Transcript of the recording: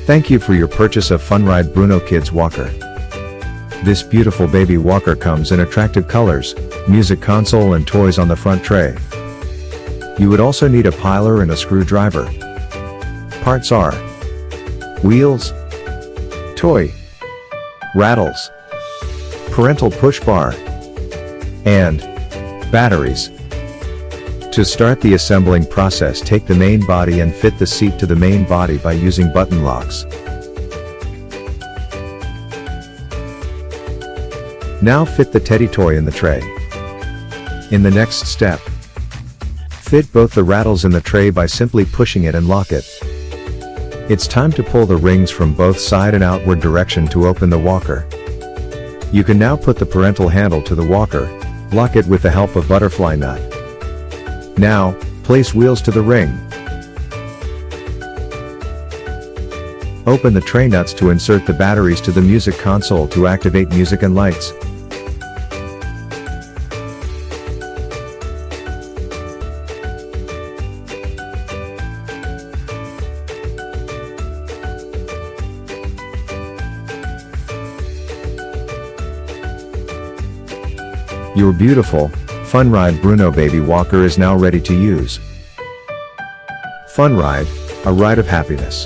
Thank you for your purchase of Funride Bruno Kids Walker. This beautiful baby walker comes in attractive colors, music console and toys on the front tray. You would also need a piler and a screwdriver. Parts are wheels, toy, rattles, parental push bar, and batteries. To start the assembling process, take the main body and fit the seat to the main body by using button locks. Now fit the teddy toy in the tray. In the next step, fit both the rattles in the tray by simply pushing it and lock it. It's time to pull the rings from both side and outward direction to open the walker. You can now put the parental handle to the walker, lock it with the help of butterfly nut. Now, place wheels to the ring. Open the tray nuts to insert the batteries to the music console to activate music and lights. Your beautiful, Funride Bruno Baby Walker is now ready to use. Funride, a ride of happiness.